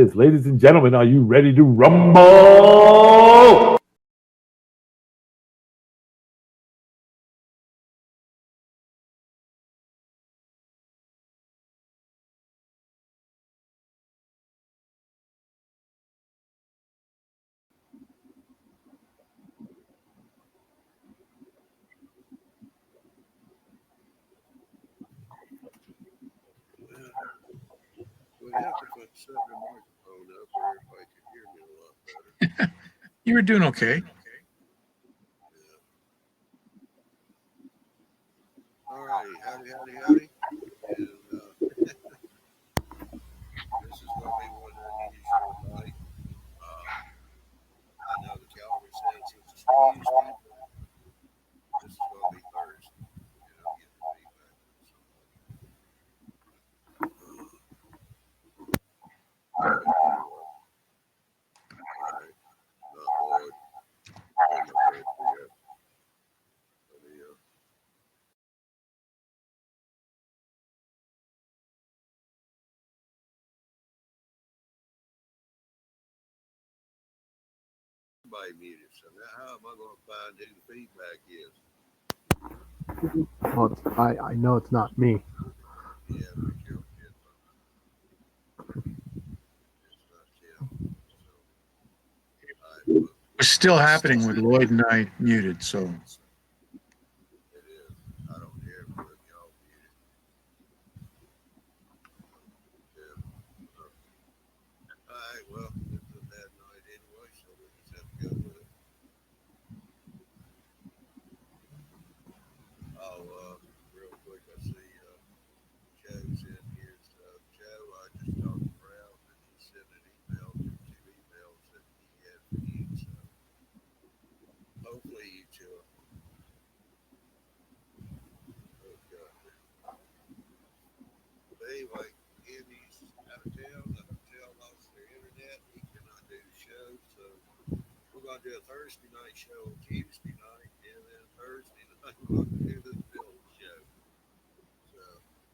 this. Ladies and gentlemen, are you ready to rumble? Would help if I set the microphone up where everybody could hear me a lot better. You were doing okay. Yeah. All righty, howdy. And this is going to be one unusual night. I know the calendar says it's Tuesday, but this is going to be Thursday. And I'm getting feedback from somebody. All right, not Lloyd. I'm afraid to forget. Everybody muted, so now how am I going to find who the feedback is? Well, I know it's not me. Yeah, be careful, kid. It's not Tim. So, It's still happening with Lloyd and I muted, so it is. I don't hear it, but y'all muted. Yeah. All right, well, it's a bad night anyway, so we just have to go with it. Real quick, I see Joe's in here. So, Joe, I just talked to Ralph and he sent an email to 2 emails that he had for you. So, hopefully you two will hook up. But anyway, Andy's out of town. The hotel lost their internet. He cannot do the show. So, we're going to do a Thursday night show on Tuesday night. And then Thursday night, we're going to do the film show. So,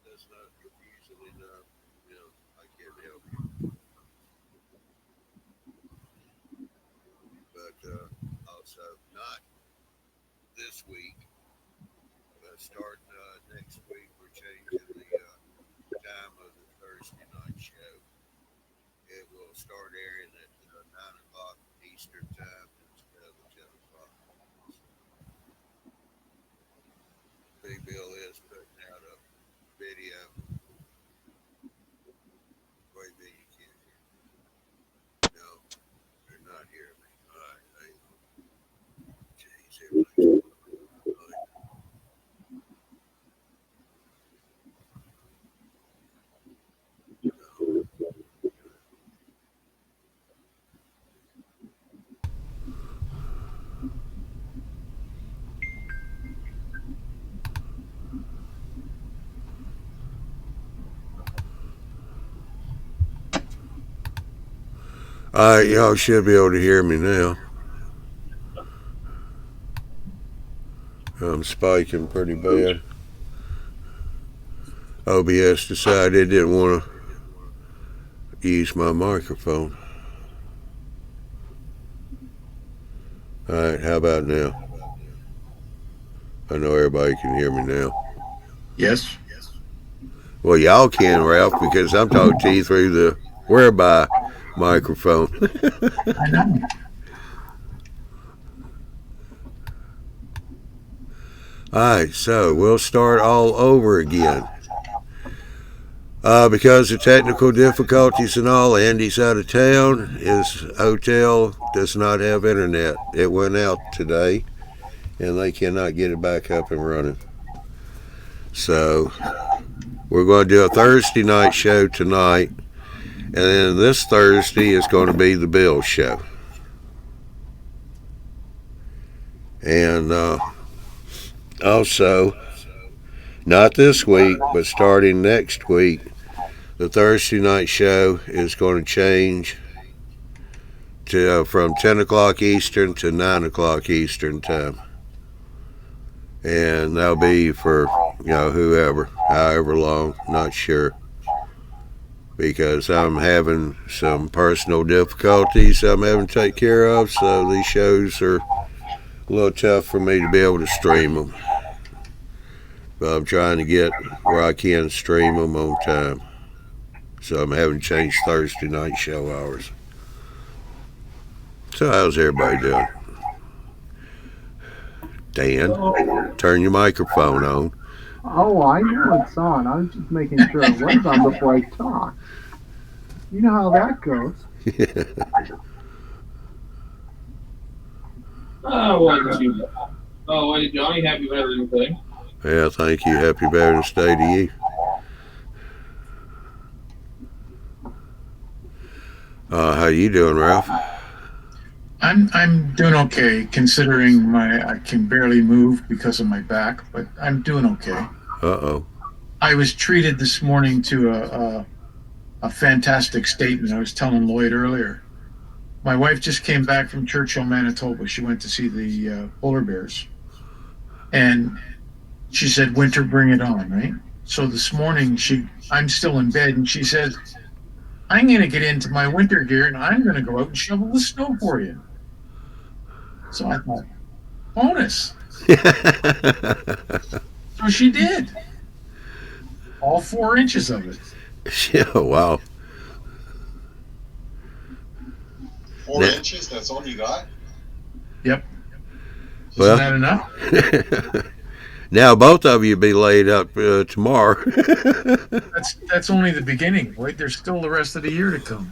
that's not confusing enough. I can't help you. But also, not this week. Starting next week, we're changing the time of the Thursday night show. It will start airing at 9 o'clock Eastern time instead of 10 o'clock. Big Bill is putting out a video. Wait a minute, you can't hear me. No, they're not hearing me. All right, jeez, everything's all right, y'all should be able to hear me now. I'm spiking pretty bad. OBS decided it didn't want to use my microphone. All right, how about now? I know everybody can hear me now. yes. Well, y'all can, Ralph, because I'm talking to you through the whereby microphone. I know. All right, so we'll start all over again. Because of technical difficulties and all, Andy's out of town. His hotel does not have internet. It went out today, and they cannot get it back up and running. So we're going to do a Thursday night show tonight, and then this Thursday is going to be the Bill show. And also, not this week, but starting next week, the Thursday night show is going to change to from 10 o'clock Eastern to 9 o'clock Eastern time. And that'll be for, whoever, however long, not sure. because I'm having some personal difficulties I'm having to take care of, so these shows are a little tough for me to be able to stream them. But I'm trying to get where I can stream them on time. So I'm having to change Thursday night show hours. So how's everybody doing? Dan, turn your microphone on. Oh, I know it's on. I was just making sure it was on before I talked. You know how that goes. Oh, wasn't too bad. Oh, wait, Johnny, happy Veterans Day. Yeah, thank you. Happy Veterans Day to you. How you doing, Ralph? I'm doing okay, considering I can barely move because of my back, but I'm doing okay. Uh-oh. I was treated this morning to a fantastic statement. I was telling Lloyd earlier. My wife just came back from Churchill, Manitoba. She went to see the polar bears, and she said, "Winter, bring it on!" Right. So this morning, I'm still in bed, and she says, "I'm going to get into my winter gear, and I'm going to go out and shovel the snow for you." So I thought, bonus. So she did. All 4 inches of it. Yeah, wow. 4 inches? That's all you got? Yep. Isn't Well, that enough? Now both of you be laid up tomorrow. That's only the beginning. Wait, there's still the rest of the year to come.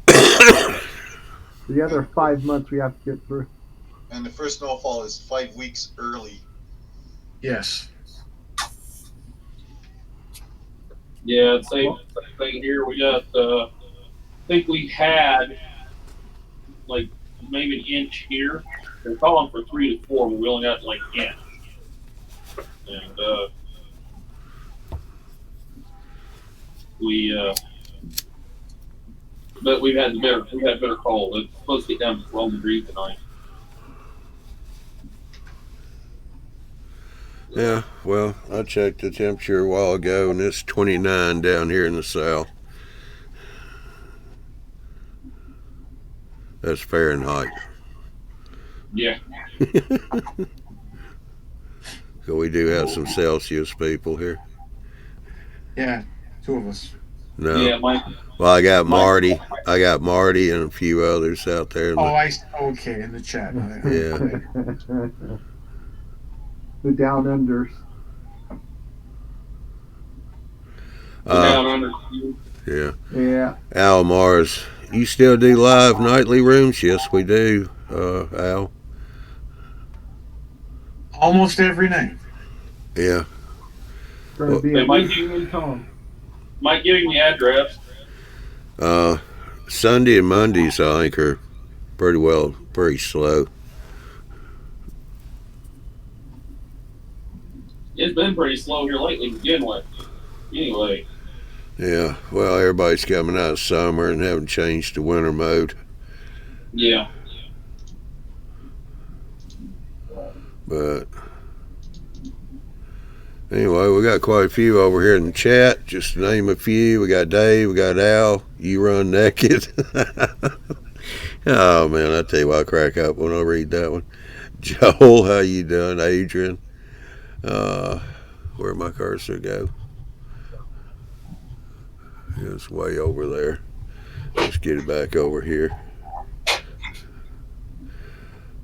The other 5 months we have to get through. And the first snowfall is 5 weeks early. Yes. Yeah, same thing here. We got, I think we had like maybe an inch here. They're calling for 3 to 4, but we only got like an inch. And but we've had better cold. It's supposed to get down to 12 degrees tonight. Yeah, well, I checked the temperature a while ago, and it's 29 down here in the south. That's Fahrenheit. Yeah. So we do have some Celsius people here. Yeah, 2 of us. No. Yeah, Mike. Well, I got Marty. I got Marty and a few others out there. Okay, in the chat. Yeah. The down unders. Down under. Yeah. Yeah. Al Mars, you still do live nightly rooms? Yes, we do, Al. Almost every night. Yeah. Going to be Hey, at Mike, least 1 home. Mike, give him the address. Sunday and Mondays, I think, are pretty slow. It's been pretty slow here lately to begin with. Anyway. Yeah, well, everybody's coming out of summer and haven't changed to winter mode. Yeah. But anyway, we got quite a few over here in the chat. Just to name a few, we got Dave, we got Al. You run naked. Oh man, I tell you what, I crack up when I read that one. Joel, how you doing? Adrian, where'd my cursor go? It's way over there. Let's get it back over here.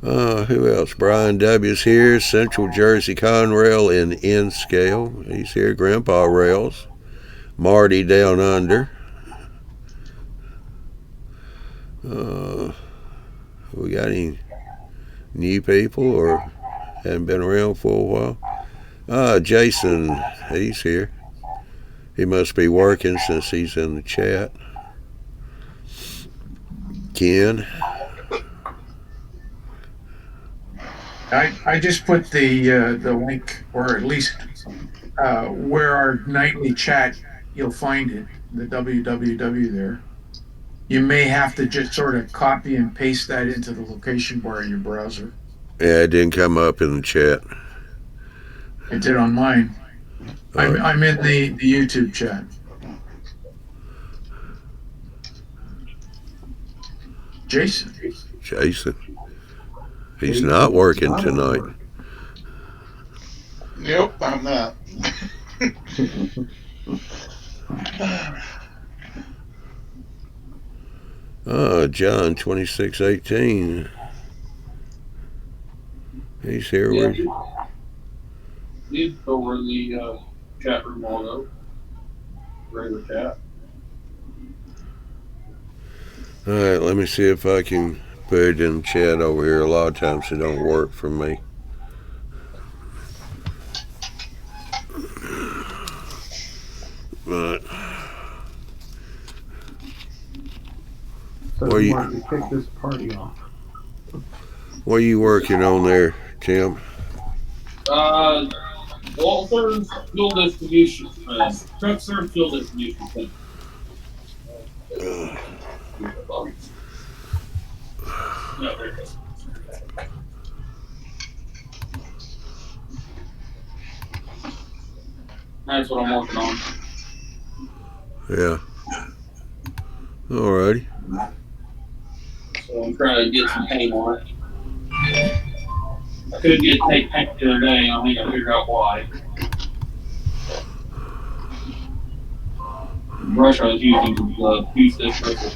Who else? Brian W's here. Central Jersey Conrail in N-Scale. He's here. Grandpa Rails. Marty down under. We got any new people or haven't been around for a while? Jason, he's here. He must be working since he's in the chat. Ken. I just put the link, or at least where our nightly chat, you'll find it, the www there. You may have to just sort of copy and paste that into the location bar in your browser. Yeah, it didn't come up in the chat. It did on mine. I'm in the YouTube chat. Jason. Jason. He's not working Not at tonight. work. Nope, I'm not. John 26:18. He's here. Yeah, With he's over in the chat room although. Regular chat. All right, let me see if I can put it in the chat over here. A lot of times it don't work for me. But So Where he you- wanted to kick this party off. what are you working on there, Tim? Walther's fuel distribution, truck serve fuel distribution center. No, there it is. That's what I'm working on. Yeah. Alrighty. So I'm trying to get some paint on it. I couldn't get paint the other day. I think I figured out why. The brush I was using was piece this bristle.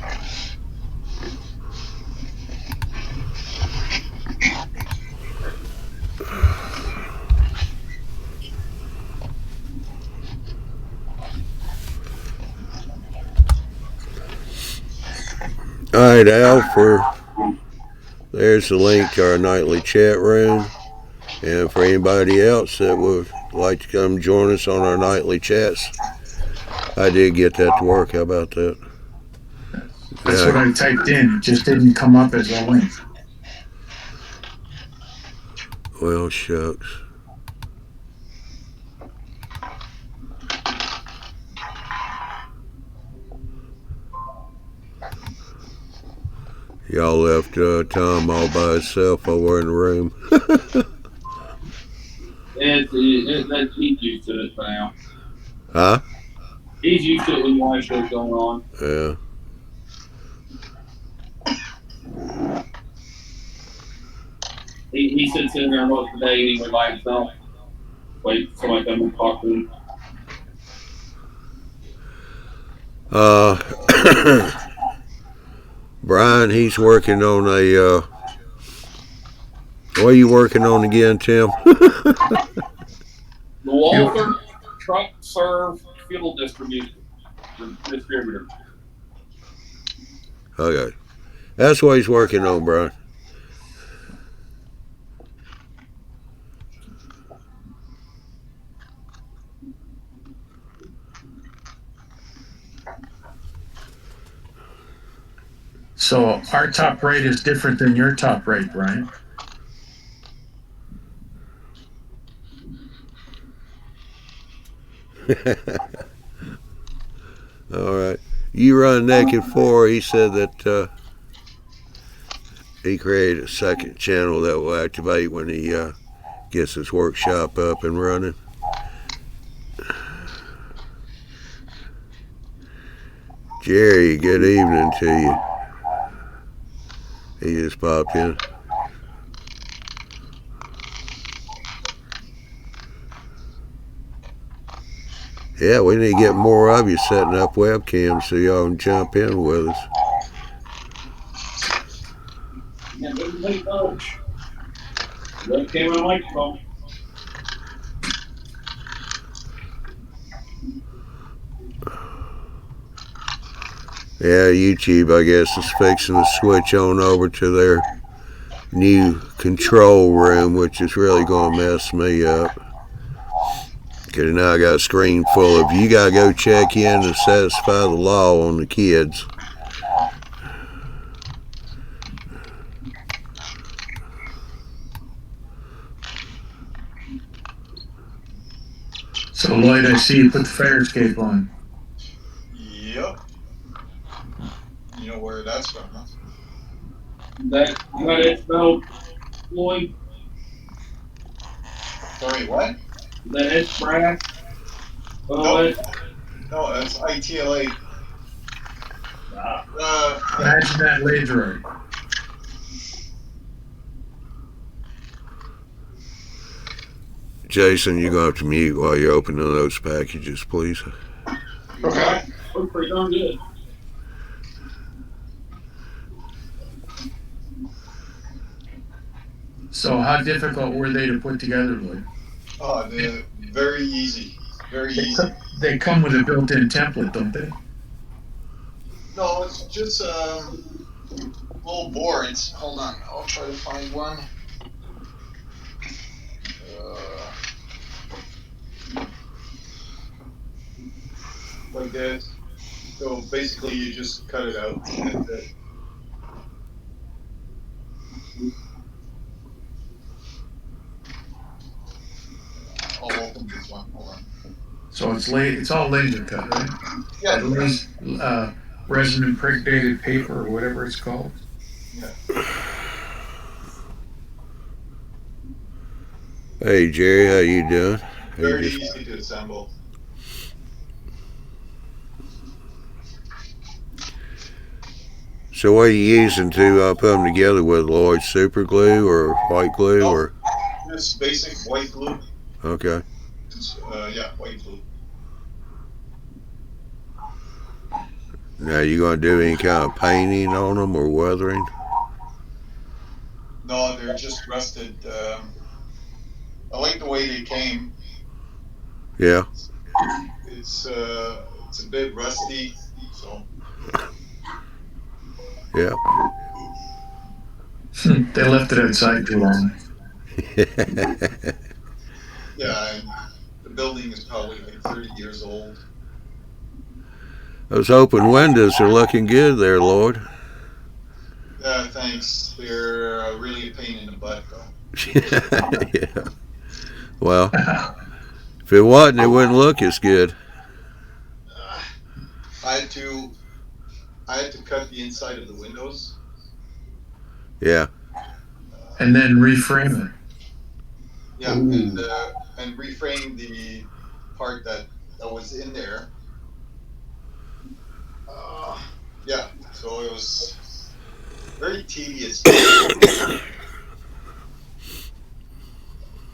All right, Al, there's the link to our nightly chat room. And for anybody else that would like to come join us on our nightly chats, I did get that to work. How about that? That's what I typed in. It just didn't come up as a link. Well, shucks. Y'all left Tom all by himself over in the room. He's used to it by now. Huh? He's used to it when live show's going on. Yeah. He sits in there most of the day eating by himself. Wait, somebody come and talk to him. Brian, he's working on a, what are you working on again, Tim? The Walther Truck Serve Fuel Distributor. Okay. That's what he's working on, Brian. So our top rate is different than your top rate, Brian. All right. You run Naked 4. He said that he created a second channel that will activate when he gets his workshop up and running. Jerry, good evening to you. He just popped in. Yeah, we need to get more of you setting up webcams so y'all can jump in with us. Yeah, doesn't take much. Webcam and microphone. Yeah, YouTube, I guess, is fixing to switch on over to their new control room, which is really going to mess me up. Because now I got a screen full of, you got to go check in and satisfy the law on the kids. So Lloyd, I see you put the fire escape on. Yep. You know where that's from, huh? That you got it spelled, Floyd? Sorry, what? That it's brass? No, that's ITLA. Ah. Imagine that laser. Jason, you're going to have to mute while you're opening those packages, please. Okay. Looks pretty darn good. So how difficult were they to put together, Lloyd? They're very easy. Very They, easy. they come with a built-in template, don't they? No, it's just little boards. Hold on, I'll try to find one. Like this. So basically, you just cut it out. That's it. I'll open this one. Hold on. So it's all laser cut, right? Yeah. Resin impregnated paper or whatever it's called. Yeah. Hey, Jerry, how you doing? Very easy to assemble. So what are you using to put them together with, Lloyd? Super glue or white glue or? Just basic white glue. Okay. Yeah, white glue. Now, you going to do any kind of painting on them or weathering? No, they're just rusted. I like the way they came. Yeah. It's a bit rusty, so. Yeah. They left it outside too long. Yeah, and the building is probably like 30 years old. Those open windows are looking good there, Lloyd. Yeah, thanks. They're really a pain in the butt, though. Yeah. Well, if it wasn't, it wouldn't look as good. I had to cut the inside of the windows. Yeah. And then reframe it. Yeah, and reframe the part that was in there. Yeah, so it was very tedious.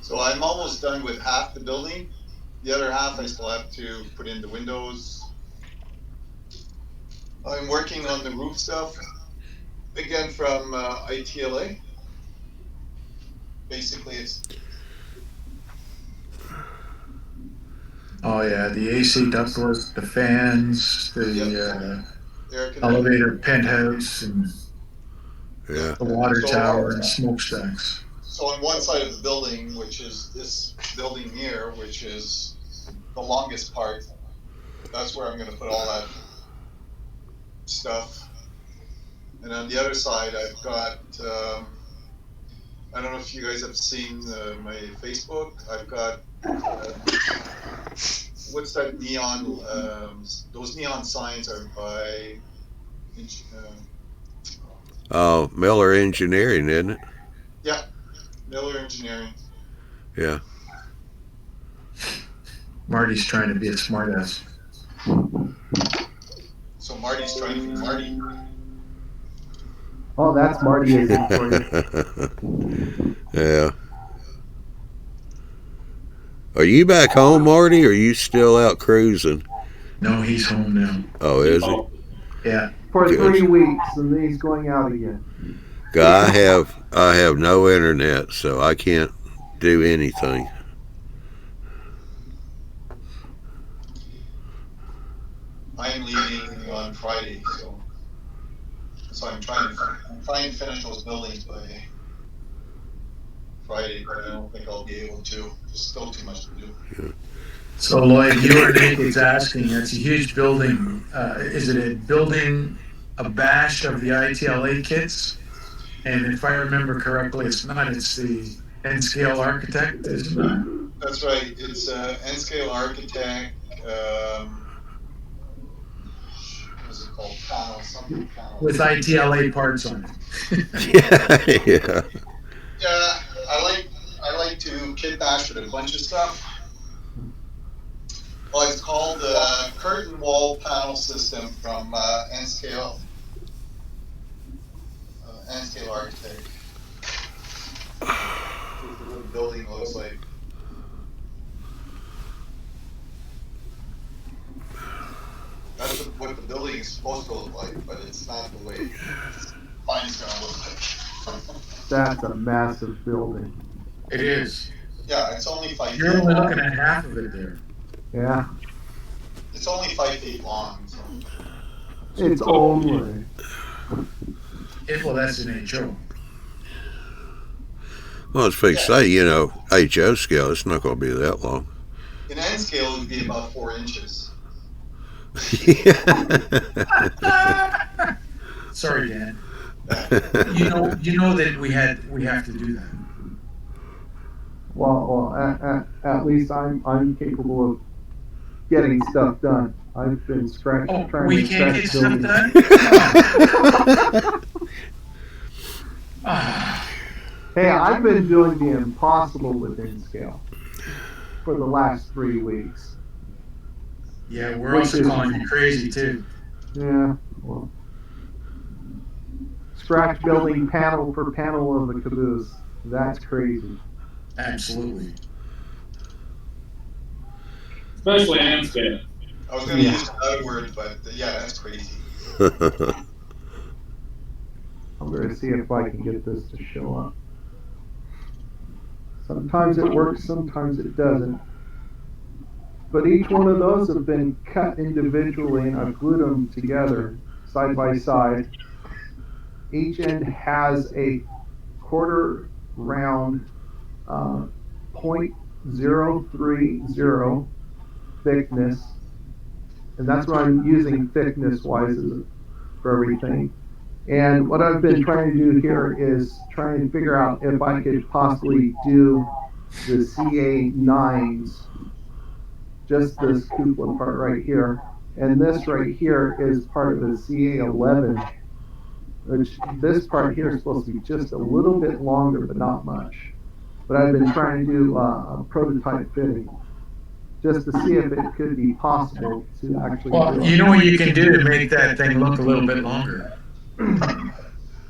So I'm almost done with half the building. The other half I still have to put in the windows. I'm working on the roof stuff, again from ITLA. Basically, it's. Oh yeah, the AC ductwork, the fans, the elevator penthouse, and Yeah. the water tower and smokestacks. So on one side of the building, which is this building here, which is the longest part, that's where I'm going to put all that stuff. And on the other side, I've got, I don't know if you guys have seen my Facebook. I've got, what's that neon, those neon signs are by, Oh, Miller Engineering, isn't it? yeah, Miller Engineering. Yeah. Marty's trying to be a smartass. So Marty's trying to be Marty. Oh, that's Martyism for you. Yeah. Are you back home, Marty, or are you still out cruising? No, he's home now. Oh, is he? Yeah. For Good. 3 weeks, and then he's going out again. I have no internet, so I can't do anything. I'm leaving on Friday, so I'm trying to finish those buildings by Friday, but I don't think I'll be able to. There's still too much to do. So Lloyd, you were naked asking. It's a huge building. Is it a building, a bash of the ITLA kits? And if I remember correctly, it's not. It's the N-scale architect, isn't it? That's right. It's N-scale architect. What's it called? Something panel. With ITLA parts on it. Yeah. Yeah, I like to kit bash with a bunch of stuff. Well, it's called the curtain wall panel system from N-scale architect. This is what the building looks like. what the building is supposed to look like, but it's not the way mine's gonna look like. That's a massive building. It is. Yeah, it's only 5 feet You're only long. looking at half of it there. Yeah, It's only 5 feet long. So. it's only. Well, that's an HO. Well, it's fixed to say, HO scale, it's not going to be that long. In N scale, it would be about 4 inches. Sorry, Dan. You know that we have to do that. Well, at least I'm capable of getting stuff done. I've been trying We to can't get scratch stuff buildings. done. Hey, I've been doing the impossible within scale for the last 3 weeks. Yeah, we're also calling you crazy too. Yeah, well, scratch building panel for panel of the caboose. That's crazy. Absolutely. Especially in scale. I was going to use another word, but yeah, that's crazy. I'm going to see if I can get this to show up. Sometimes it works, sometimes it doesn't. But each one of those have been cut individually, and I've glued them together side by side. Each end has a quarter round 0.030 thickness, and that's what I'm using thickness-wise for everything. And what I've been trying to do here is try and figure out if I could possibly do the CA9s, just this cupola part right here. And this right here is part of the CA11, which this part here is supposed to be just a little bit longer, but not much. But I've been trying to do a prototype fitting, just to see if it could be possible to actually do it. You know what you can do to make that thing look a little bit longer?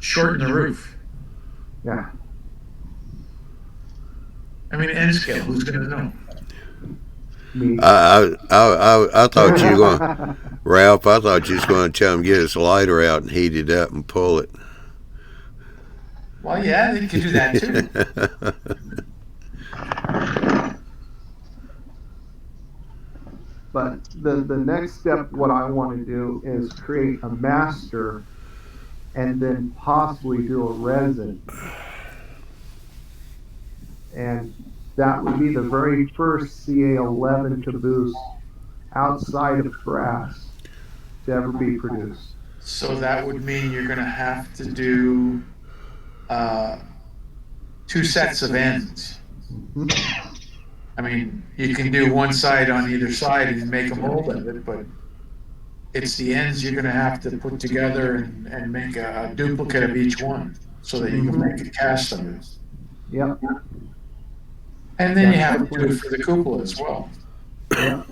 Shorten the roof. Yeah. I mean, N scale. Who's going to know? Me. I thought you were going, Ralph, I thought you was going to tell him get his lighter out and heat it up and pull it. Well, yeah, they can do that too. But the next step, what I want to do is create a master and then possibly do a resin. And that would be the very first CA11 caboose outside of brass to ever be produced. So that would mean you're going to have to do 2 sets of ends. I mean, you can do one side on either side and make a mold of it, but it's the ends you're going to have to put together and make a duplicate of each one so that you can make a cast of it. Yep. And then you have to do it for the cupola as well. Yep.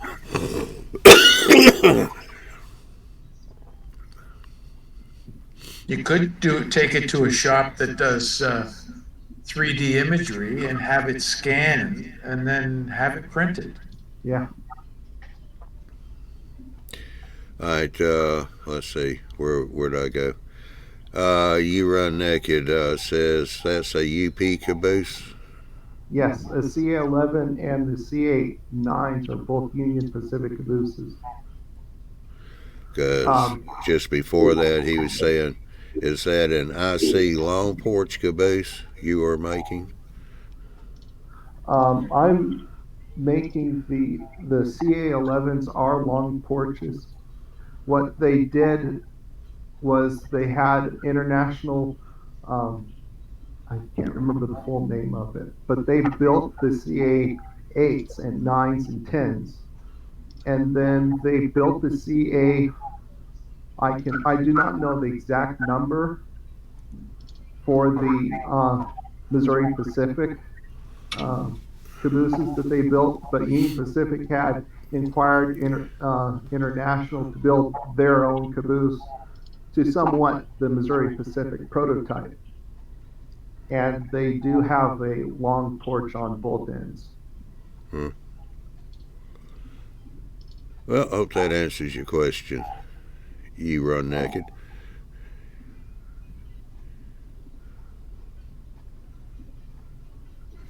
You could take it to a shop that does 3D imagery and have it scanned and then have it printed. Yeah. All right, let's see. Where'd I go? You Run Naked says that's a UP caboose. Yes, the CA11 and the CA9s are both Union Pacific cabooses. Because just before that, he was saying, is that an IC long porch caboose you are making? I'm making the CA11s are long porches. What they did was they had international, I can't remember the full name of it, but they built the CA8s and 9s and 10s. And then they built the CA, I do not know the exact number for the Missouri Pacific cabooses that they built, but Union Pacific had inquired international to build their own caboose to somewhat the Missouri Pacific prototype. And they do have a long porch on both ends. Well, I hope that answers your question. you run naked.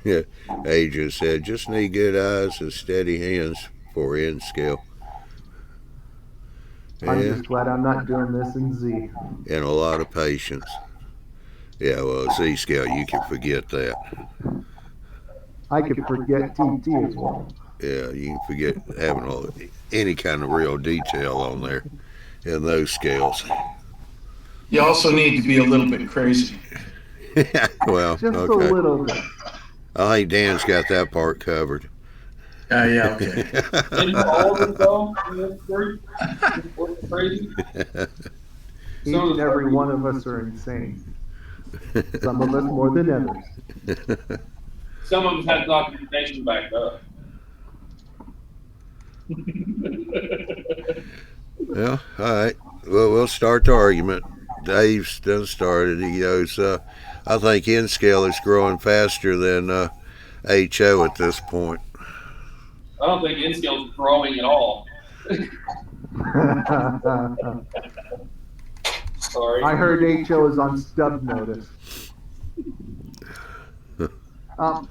Yeah, Adrian said, just need good eyes and steady hands for N scale. I'm Yeah, just glad I'm not doing this in Z. and a lot of patience. Yeah, well, Z scale, you can forget that. I could forget TT as well. Yeah, you can forget having any kind of real detail on there in those scales. You also need to be a little bit crazy. Well, Just a okay. little bit. I think Dan's got that part covered. Yeah, okay. Didn't all of us though in this group? What's crazy? Each and every one of us are insane. Some of us more than others. Some of us have documentation backed up. Well, all right. Well, we'll start the argument. Dave's done started. He goes, I think N scale is growing faster than HO at this point. I don't think N-Scale is growing at all. Sorry. I heard HO is on stub notice.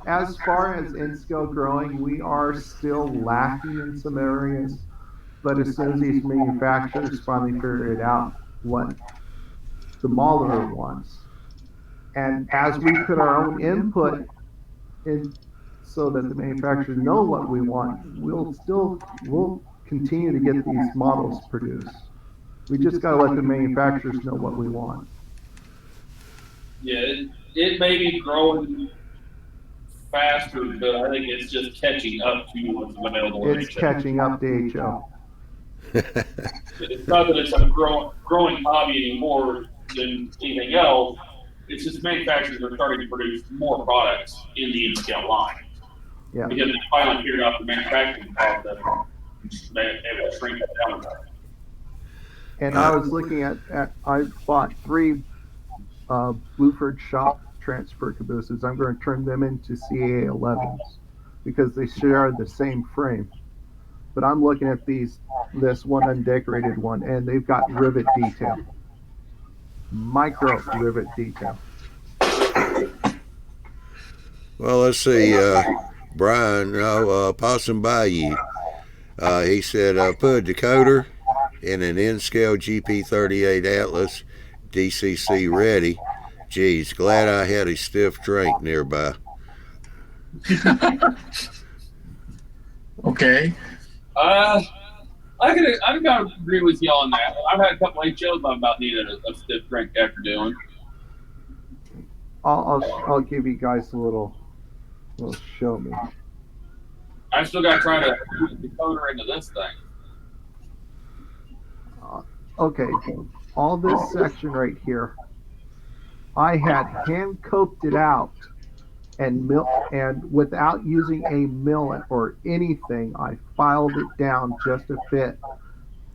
As far as N-scale growing, we are still lacking in some areas. But as soon as these manufacturers finally figure it out, what the mauler wants, and as we put our own input in so that the manufacturers know what we want, we'll continue to get these models produced. We just got to let the manufacturers know what we want. Yeah, it may be growing faster, but I think it's just catching up to what's available. It's catching up to HO. It's not that it's a growing hobby anymore than anything else. It's just manufacturers are starting to produce more products in the N-Scale line. Yeah. Because they finally figured out the manufacturing process. They will shrink that down. And I was looking at I bought 3 Blueford shop transfer cabooses. I'm going to turn them into CA 11s because they share the same frame. But I'm looking at this one undecorated one, and they've got rivet detail, micro rivet detail. Well, let's see. Brian, Possum Bayou. He said, put a decoder in an N-scale GP38 Atlas, DCC ready. Geez, glad I had a stiff drink nearby. Okay. I gotta agree with you on that. I've had a couple of HOs I'm about needed a stiff drink after doing. I'll give you guys a little show me. I still got to try to put the decoder into this thing. Okay, all this section right here, I had hand coped it out and without using a millet or anything, I filed it down just to fit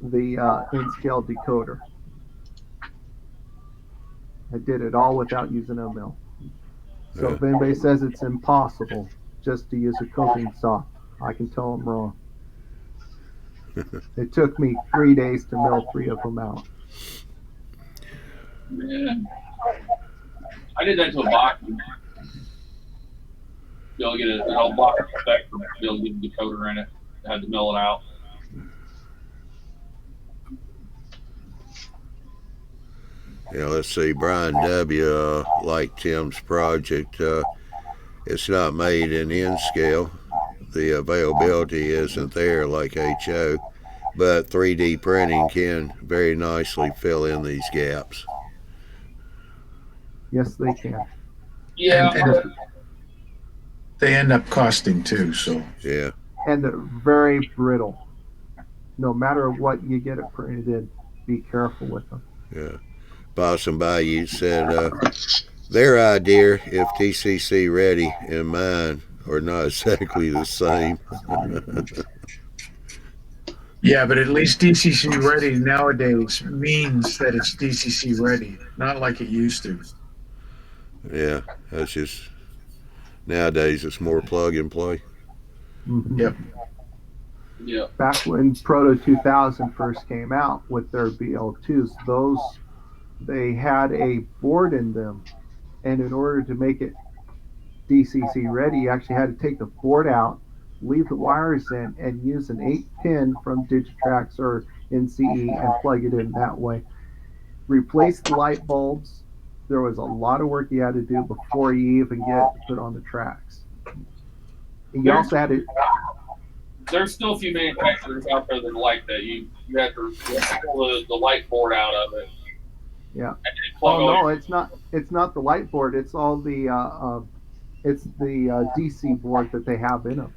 the N-scale decoder. I did it all without using a mill. So if anybody says it's impossible just to use a coping saw, I can tell them wrong. It took me 3 days to mill 3 of them out. Yeah. I did that to a box. Be able to get an old box effect from it, be able to get the decoder in it. I had to mill it out. Yeah, let's see. Brian W. Like Tim's project. It's not made in N-scale. The availability isn't there like HO, but 3D printing can very nicely fill in these gaps. Yes, they can. Yeah. And they end up costing too, so. Yeah. And they're very brittle. No matter what you get it printed in, be careful with them. Yeah. Possum Bayou said, their idea, if DCC ready and mine are not exactly the same. Yeah, but at least DCC ready nowadays means that it's DCC ready, not like it used to. Yeah, that's just, nowadays it's more plug and play. Mm-hmm. Yep. Yeah. Back when Proto 2000 first came out with their BL2s, they had a board in them, and in order to make it DCC ready, you actually had to take the board out, leave the wires in, and use an 8-pin from Digitrax or NCE and plug it in that way. Replace the light bulbs. There was a lot of work you had to do before you even get it to put on the tracks. You also had to. There's still a few manufacturers out there that are like that. You have to pull the light board out of it. Yeah. And then plug Oh all no, it's not. It's not the light board. It's all the. It's the DC board that they have in them.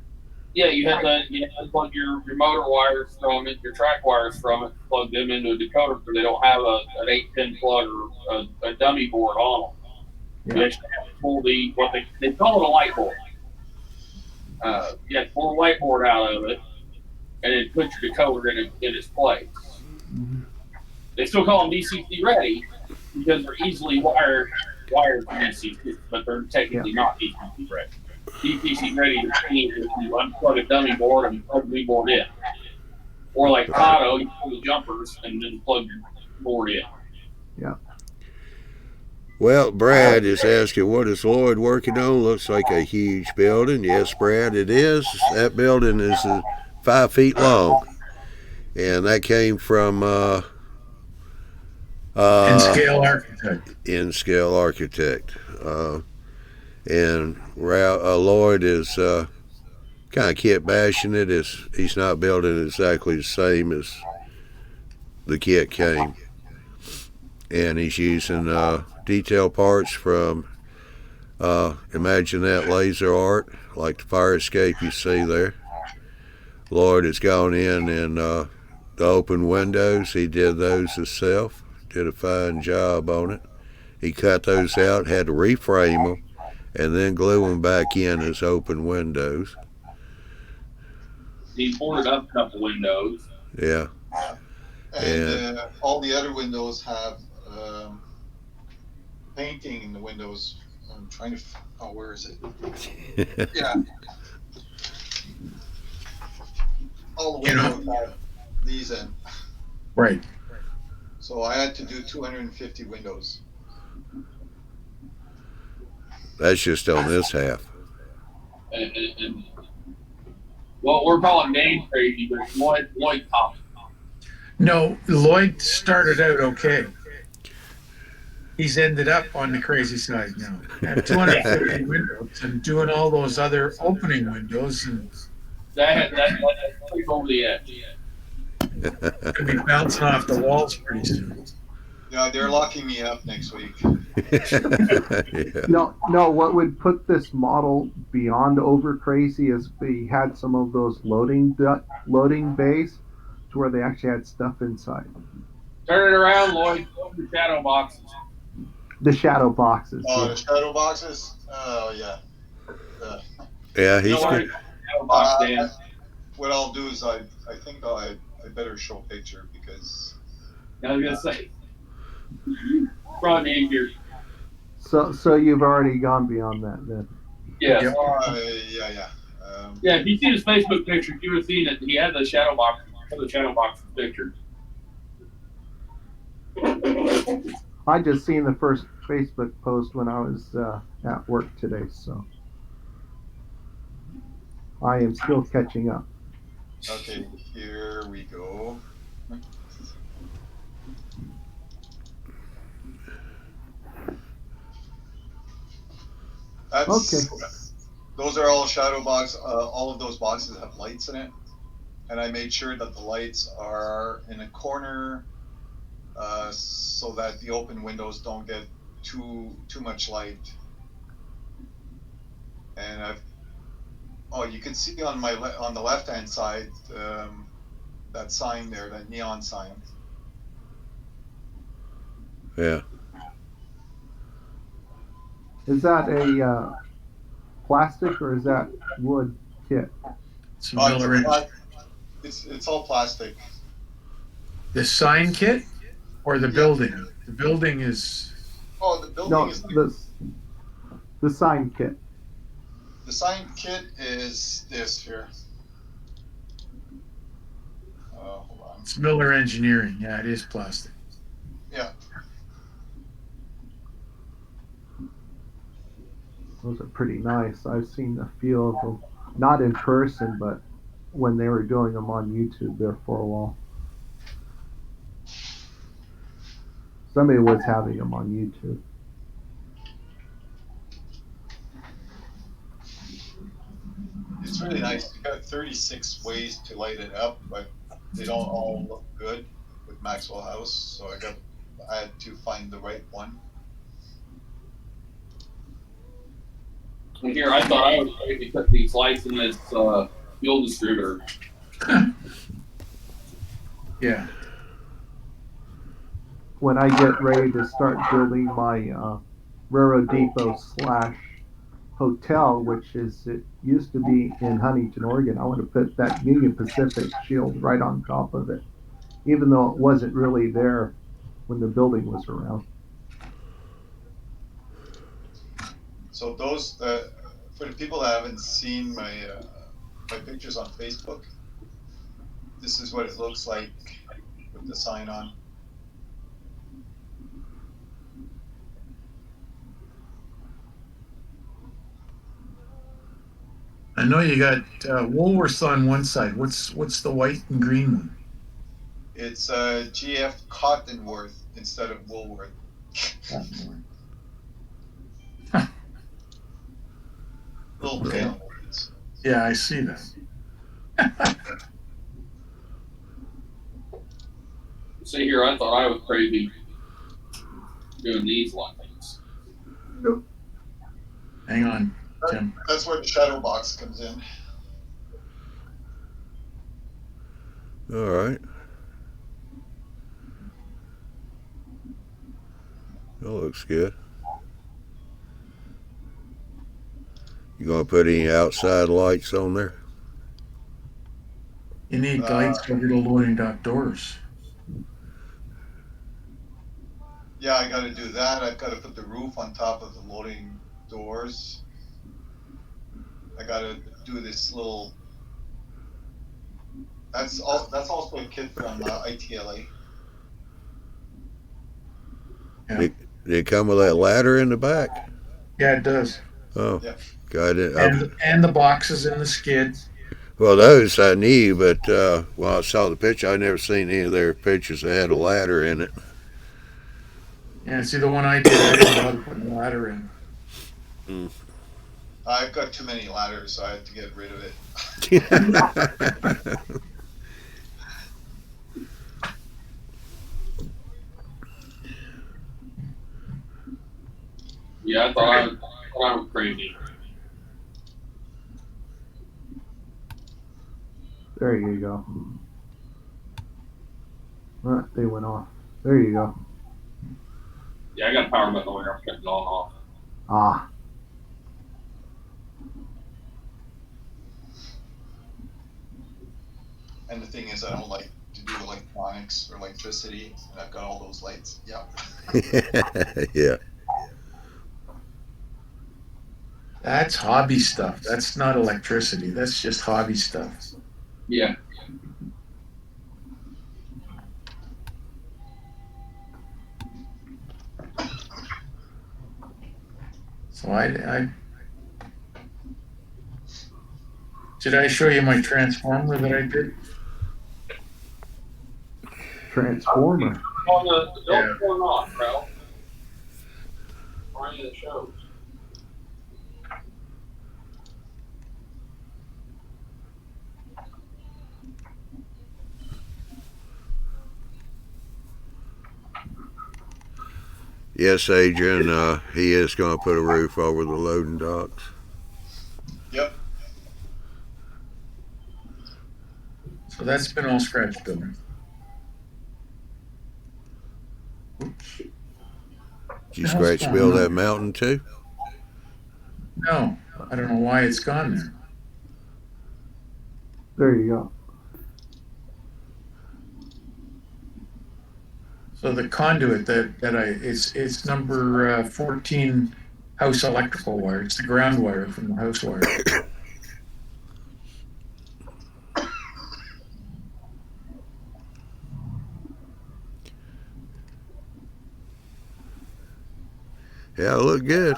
Yeah, you have to plug your motor wires from it, your track wires from it, plug them into a decoder because they don't have an 8-pin plug or a dummy board on them. Yeah. You actually have to pull what they call it a light board. You have to pull the light board out of it and then put your decoder in its place. Mm-hmm. They still call them DCC ready because they're easily wired for DCC, but they're technically not DCC ready. DCC ready to mean if you unplug a dummy board and plug the board in. Or like Auto, you pull the jumpers and then plug your board in. Yeah. Well, Brad is asking, what is Lloyd working on? Looks like a huge building. Yes, Brad, it is. That building is 5 feet long. And that came from In-scale architect. In-scale architect. And Lloyd is kind of kit bashing it. He's not building exactly the same as the kit came. And he's using detail parts from Imagine That Laser Art, like the fire escape you see there. Lloyd has gone in and the open windows, he did those himself, did a fine job on it. He cut those out, had to reframe them, and then glue them back in as open windows. He boarded up a couple windows. Yeah. And all the other windows have painting in the windows. I'm trying to. Where is it? Yeah. All the windows have these in. Right. So I had to do 250 windows. That's just on this half. And well, we're calling names crazy, but Lloyd topped. No, Lloyd started out okay. He's ended up on the crazy side now. At 250 windows and doing all those other opening windows, and That's pretty over the edge. could be bouncing off the walls pretty soon. Yeah, they're locking me up next week. Yeah. No. What would put this model beyond over crazy is if we had some of those loading bays to where they actually had stuff inside. Turn it around, Lloyd. Open the shadow boxes. The shadow boxes. Oh, Yeah. the shadow boxes? Oh, yeah. Yeah, You he's know where good. the shadow box Dan? What I'll do is I think I better show a picture because. I was gonna say. Probably easier. So you've already gone beyond that then. Yeah. Yep. Yeah. Yeah, if you see his Facebook picture, you would have seen that he had the shadow box picture. I just seen the first Facebook post when I was at work today, so I am still catching up. Okay, here we go. Okay. Those are all shadow box. All of those boxes have lights in it, and I made sure that the lights are in a corner, so that the open windows don't get too much light. And you can see on on the left hand side that sign there, that neon sign. Yeah. Is that a plastic or is that wood kit? It's Miller Inch. It's all plastic. The sign kit or the building? The building is. Oh, the building No, is. the sign kit. The sign kit is this here. It's Miller Engineering. Yeah, it is plastic. Yeah. Those are pretty nice. I've seen a few of them, not in person, but when they were doing them on YouTube there for a while. Somebody was having them on YouTube. It's really nice. You got 36 ways to light it up, but they don't all look good with Maxwell House. So I had to find the right one. And here, I thought I was going to put these lights in this fuel distributor. Yeah. When I get ready to start building my railroad depot / hotel, which is it used to be in Huntington, Oregon, I want to put that Union Pacific shield right on top of it, even though it wasn't really there when the building was around. So those, for the people that haven't seen my pictures on Facebook, this is what it looks like with the sign on. I know you got Woolworths on one side. What's the white and green one? It's GF Cottonworth instead of Woolworth. Huh. Little Okay. play on words. Yeah, I see that. See here, I thought I was crazy doing these lights. Hang on, Tim. That's where the shadow box comes in. All right. That looks good. You gonna put any outside lights on there? You need lights over the loading dock doors. Yeah, I got to do that. I've got to put the roof on top of the loading doors. I got to do this little. That's also a kit from ITLA. Yeah. Did it come with that ladder in the back? Yeah, it does. Oh, Yeah. got it. And the boxes and the skid. Well, those I knew, but when I saw the picture, I never seen any of their pictures that had a ladder in it. Yeah, see the one I did, I didn't know how to put a ladder in. I've got too many ladders, so I had to get rid of it. Yeah, I thought I was crazy. There you go. They went off. There you go. Yeah, I got a power button over here. I'm cutting it all off. Ah, And the thing is, I don't like to do electronics or electricity, and I've got all those lights. Yeah. Yeah. That's hobby stuff. That's not electricity. That's just hobby stuff. Yeah. So I did I show you my transformer that I did? transformer. On the Yeah. don't turn off, bro. Or any of the shows. Yes, Adrian, he is going to put a roof over the loading docks. Yep. So that's been all scratch building. Did you The hell's scratch going build on? that mountain too? No, I don't know why it's gone there. There you go. So the conduit it's number 14 house electrical wire. It's the ground wire from the house wire. Yeah, look good.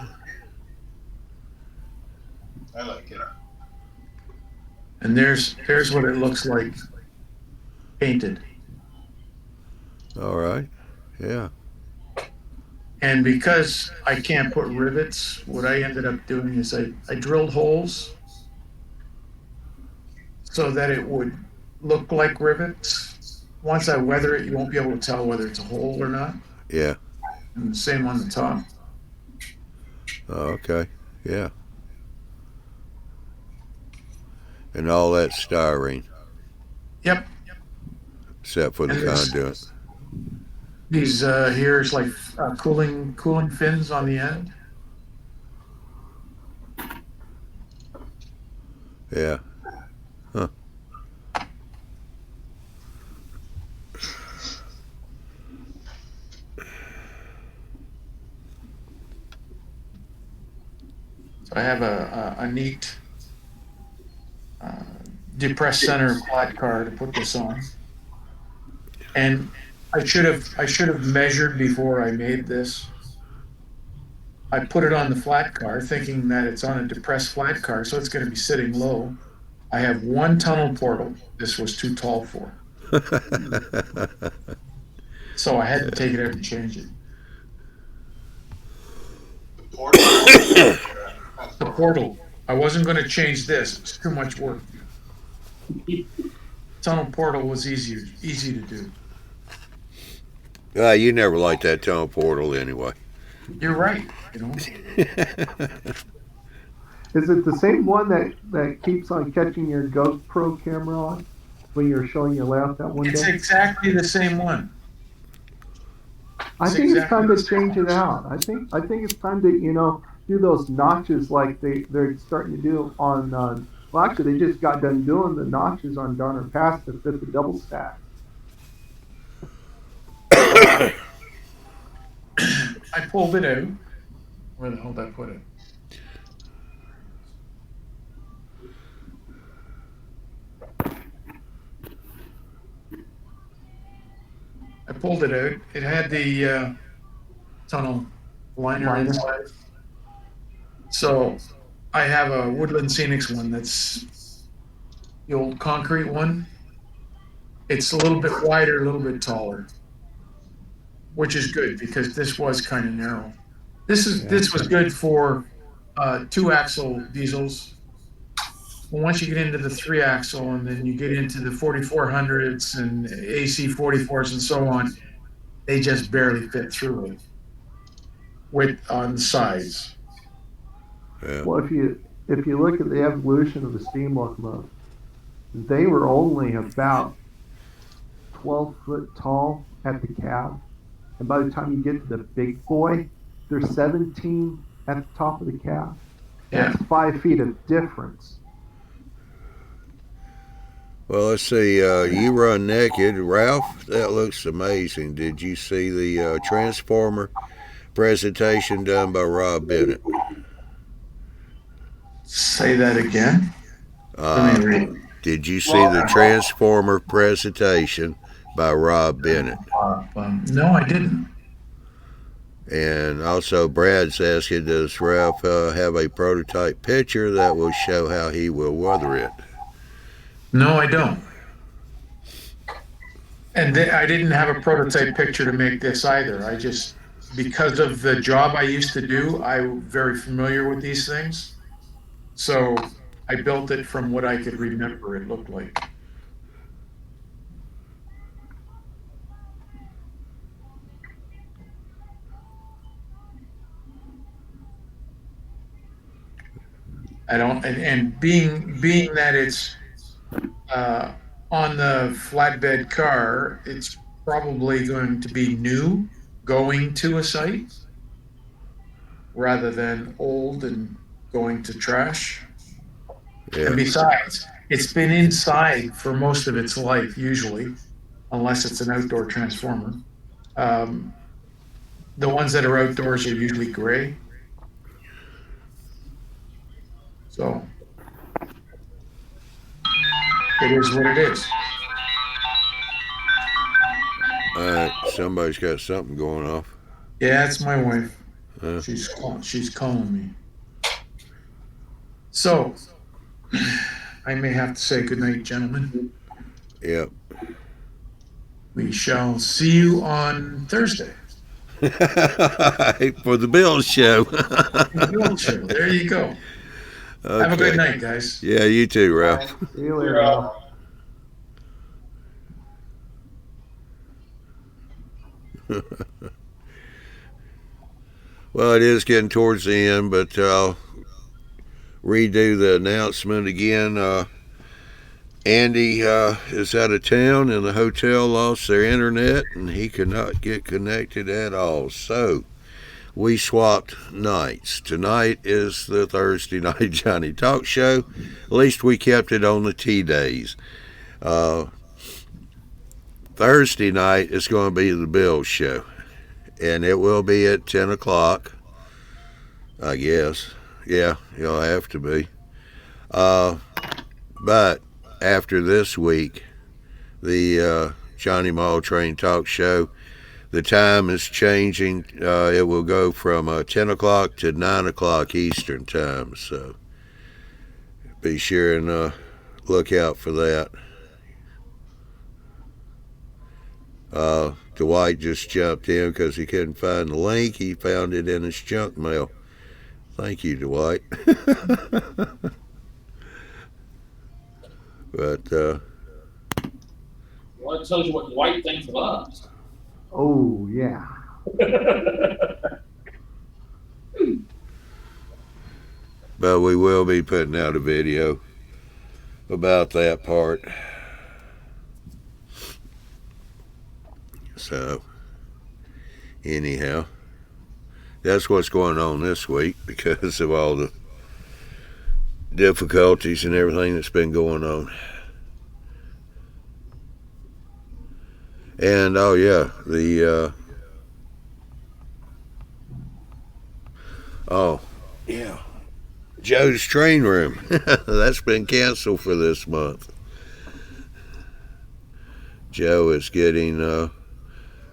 I like it. And there's what it looks like painted. All right. Yeah. And because I can't put rivets, what I ended up doing is I drilled holes so that it would look like rivets. Once I weather it, you won't be able to tell whether it's a hole or not. Yeah. And the same on the top. Oh, okay. Yeah. And all that styrene, Yep. except for the And this, conduit. these here's like cooling fins on the end. Yeah. Huh. So I have a neat uh, depressed center flat car to put this on. And I should have measured before I made this. I put it on the flat car thinking that it's on a depressed flat car, so it's going to be sitting low. I have one tunnel portal. This was too tall for. So I had to take it out and change it. The portal or the The transformer? portal. I wasn't going to change this. It's too much work. Tunnel portal was easy to do. You never liked that tunnel portal anyway. You're right. Is it the same one that keeps on catching your GoPro camera on when you're showing your layout that one It's day? exactly the same one. I think it's time to change it out. I think it's time to do those notches like they're starting to do on. Well, actually, they just got done doing the notches on Donner Pass to fit the double stack. I pulled it out. Where the hell did I put it? I pulled it out. It had the tunnel liner inside. So I have a Woodland Scenics one that's the old concrete one. It's a little bit wider, a little bit taller, which is good because this was kind of narrow. This was good for two axle diesels. Well, once you get into the three axle and then you get into the 4400s and AC 44s and so on, they just barely fit through it with on the sides. Yeah. Well, if you look at the evolution of the steam locomotive, they were only about 12 foot tall at the cab, and by the time you get to the big boy, they're 17 at the top of the cab. Yeah. That's 5 feet of difference. Well, let's see. You run naked, Ralph. That looks amazing. Did you see the transformer presentation done by Rob Bennett? Say that again. Let me read. Did you see the transformer presentation by Rob Bennett? No, I didn't. And also, Brad's asking, does Ralph have a prototype picture that will show how he will weather it? No, I don't. And I didn't have a prototype picture to make this either. I just, because of the job I used to do, I'm very familiar with these things. So I built it from what I could remember it looked like. I don't, and being that it's on the flatbed car, it's probably going to be new going to a site rather than old and going to trash. Yeah. And besides, it's been inside for most of its life, usually, unless it's an outdoor transformer. The ones that are outdoors are usually gray. So it is what it is. All right, somebody's got something going off. Yeah, it's my wife. She's calling me. So I may have to say goodnight, gentlemen. Yep. We shall see you on Thursday. For the Bill show. The Bill Show. There you go. Okay. Have a good night, guys. Yeah, you too, Ralph. See you later, You're out. Ralph. Well, it is getting towards the end, but I'll redo the announcement again. Andy is out of town, and the hotel lost their internet, and he could not get connected at all. So we swapped nights. Tonight is the Thursday night Johnny Talk Show. At least we kept it on the T days. Thursday night is going to be the Bill Show, and it will be at 10 o'clock, I guess. Yeah, you'll have to be. But after this week, the Johnny Mall Train Talk Show, the time is changing. It will go from 10 o'clock to 9 o'clock Eastern time. So be sure and look out for that. Dwight just jumped in because he couldn't find the link. He found it in his junk mail. Thank you, Dwight. But Well, it tells you what Dwight thinks of us. Oh, yeah. but we will be putting out a video about that part. So anyhow, that's what's going on this week because of all the difficulties and everything that's been going on. And oh yeah, the oh yeah, Joe's Train Room that's been canceled for this month. Joe is getting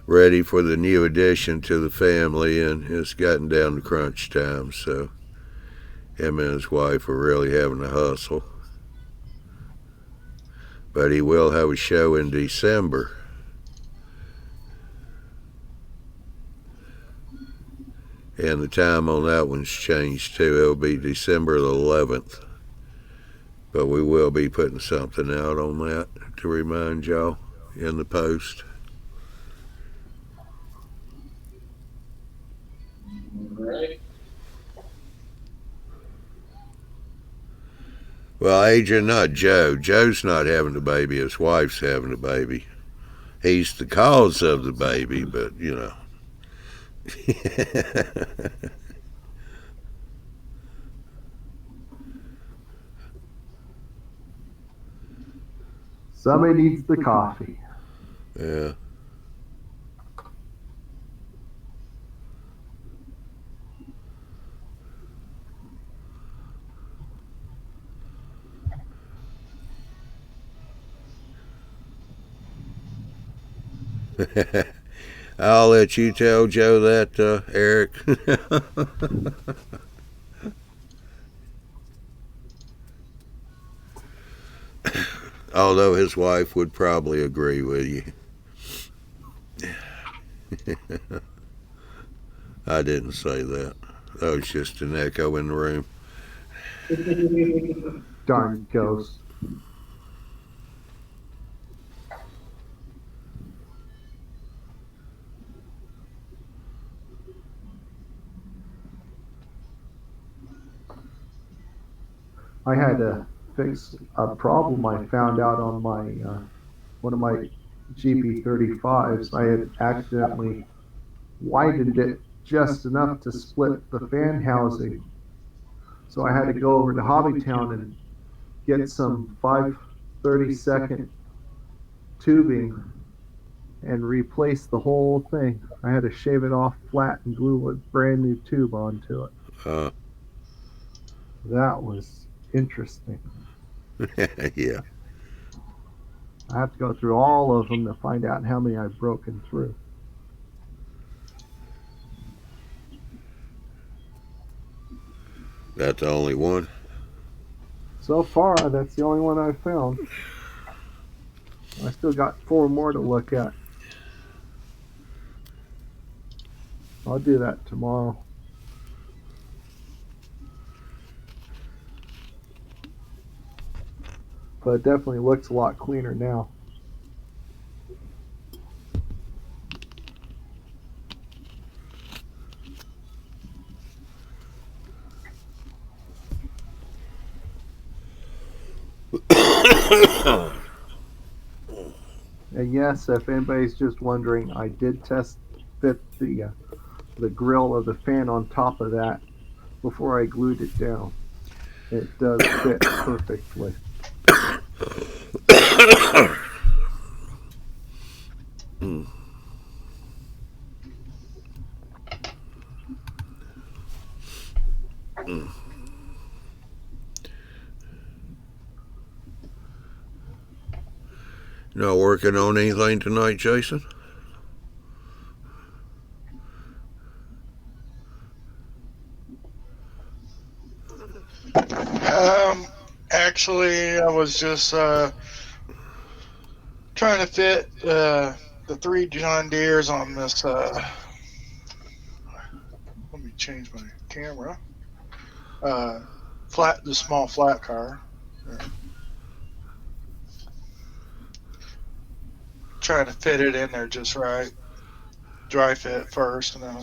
ready for the new addition to the family, and it's gotten down to crunch time, so him and his wife are really having to hustle. But he will have a show in December. And the time on that one's changed too. It'll be December the 11th. But we will be putting something out on that to remind y'all in the post. Right. Well, Adrian, not Joe. Joe's not having the baby. His wife's having the baby. He's the cause of the baby, but, you know. Somebody needs the coffee. Yeah. I'll let you tell Joe that, Eric. Although his wife would probably agree with you. I didn't say that. That was just an echo in the room. Darn ghost. I had to fix a problem I found out on my one of my GP35s. I had accidentally widened it just enough to split the fan housing. So I had to go over to Hobbytown and get some 5/32 tubing and replace the whole thing. I had to shave it off flat and glue a brand new tube onto it. That was interesting. Yeah. I have to go through all of them to find out how many I've broken through. That's the only one. So far, that's the only one I've found. I still got 4 more to look at. I'll do that tomorrow. But it definitely looks a lot cleaner now. And yes, if anybody's just wondering, I did test fit the grill of the fan on top of that before I glued it down. It does fit perfectly. Not working on anything tonight, Jason? Actually, I was just trying to fit the 3 John Deeres on this. Let me change my camera. The small flat car. Trying to fit it in there just right. Dry fit first, and then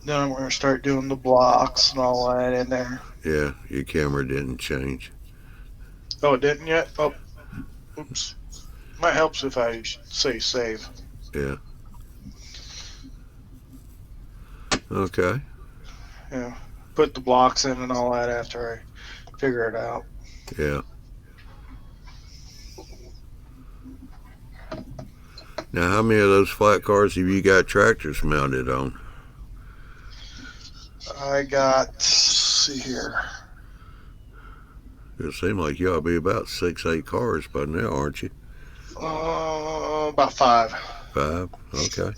I'm going to start doing the blocks and all that in there. Yeah, your camera didn't change. Oh, it didn't yet? Oh, oops. Might helps if I say save. Yeah. Okay. Yeah. Put the blocks in and all that after I figure it out. Yeah. Now, how many of those flat cars have you got tractors mounted on? I got, let's see here. It seems like you ought to be about 6, 8 cars by now, aren't you? About 5. 5? Okay.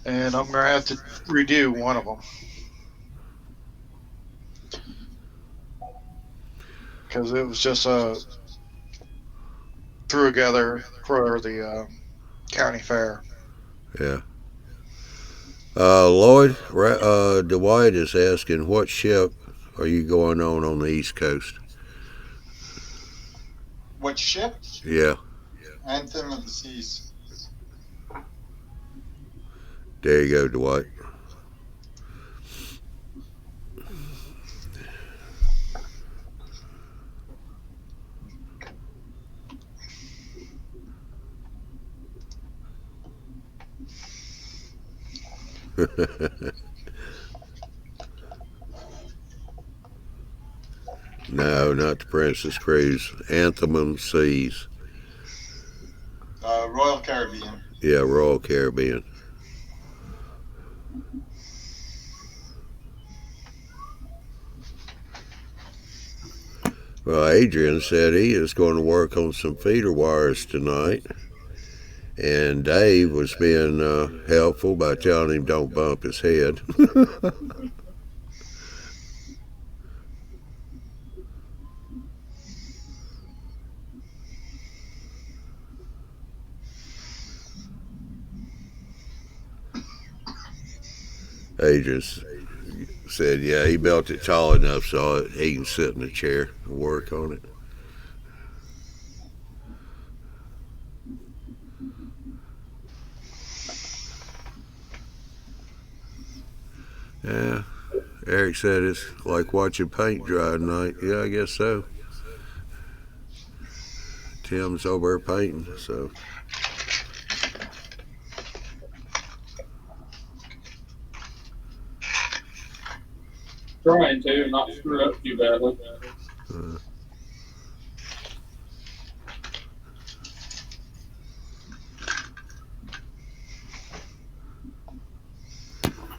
And I'm going to have to redo one of them. Because it was just threw together for the county fair. Yeah. Lloyd, Dwight is asking, what ship are you going on the East Coast? What ship? Yeah. Anthem of the Seas. There you go, Dwight. No, not the Princess Cruise. Anthem of the Seas. Royal Caribbean. Yeah, Royal Caribbean. Well, Adrian said he is going to work on some feeder wires tonight. And Dave was being helpful by telling him don't bump his head. Adrian said, yeah, he built it tall enough so he can sit in a chair and work on it. Yeah, Eric said it's like watching paint dry tonight. Yeah, I guess so. Tim's over there painting, so. Trying to not screw up too badly.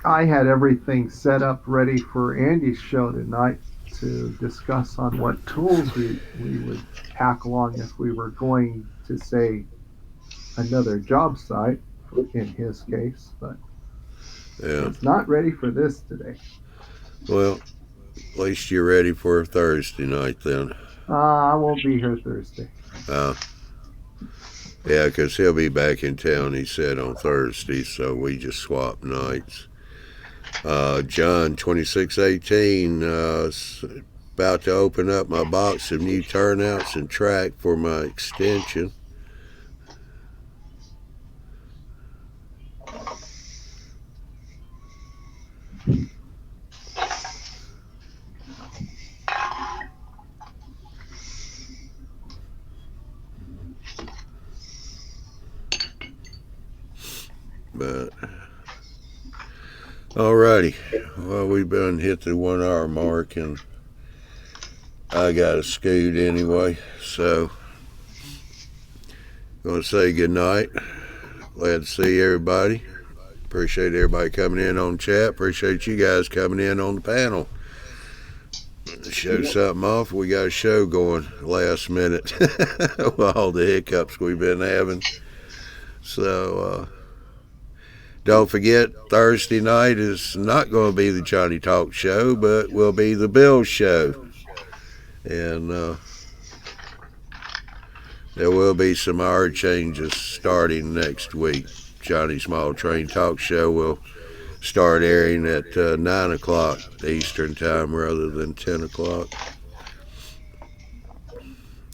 I had everything set up ready for Andy's show tonight to discuss on what tools we would tackle on if we were going to, say, another job site, in his case. But Yeah. It's not ready for this today. Well, at least you're ready for Thursday night then. I won't be here Thursday. Yeah, because he'll be back in town, he said, on Thursday, so we just swap nights. John 2618, about to open up my box of new turnouts and track for my extension. But alrighty, well, we've been hit the 1 hour mark, and I got a scoot anyway, so gonna say good night. Glad to see everybody. Appreciate everybody coming in on chat. Appreciate you guys coming in on the panel. Show something off. We got a show going last minute with all the hiccups we've been having. So don't forget, Thursday night is not going to be the Johnny Talk show, but will be the Bill show. And there will be some hour changes starting next week. Johnny Small Train Talk show will start airing at 9 o'clock Eastern time rather than 10 o'clock.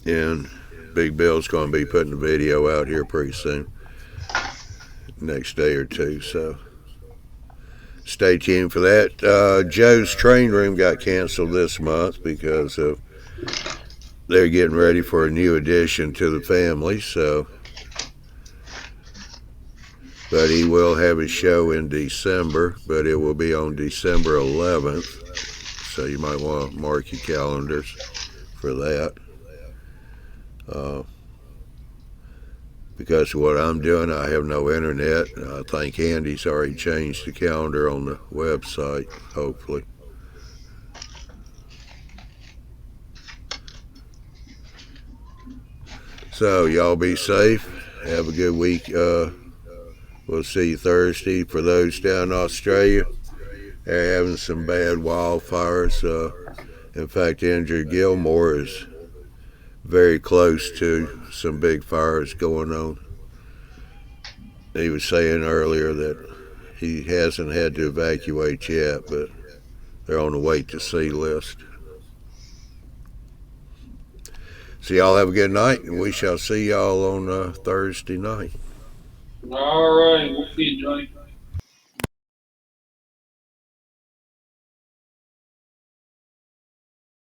And Big Bill's going to be putting a video out here pretty soon, next day or two, so stay tuned for that. Joe's Train Room got canceled this month because of they're getting ready for a new addition to the family, so but he will have his show in December, but it will be on December 11th, so you might want to mark your calendars for that. Because of what I'm doing, I have no internet. I think Andy's already changed the calendar on the website, hopefully. So y'all be safe. Have a good week. We'll see you Thursday. For those down in Australia, they're having some bad wildfires. In fact, Andrew Gilmore is very close to some big fires going on. He was saying earlier that he hasn't had to evacuate yet, but they're on the wait to see list. So y'all have a good night, and we shall see y'all on Thursday night. All right, we'll see you, Johnny.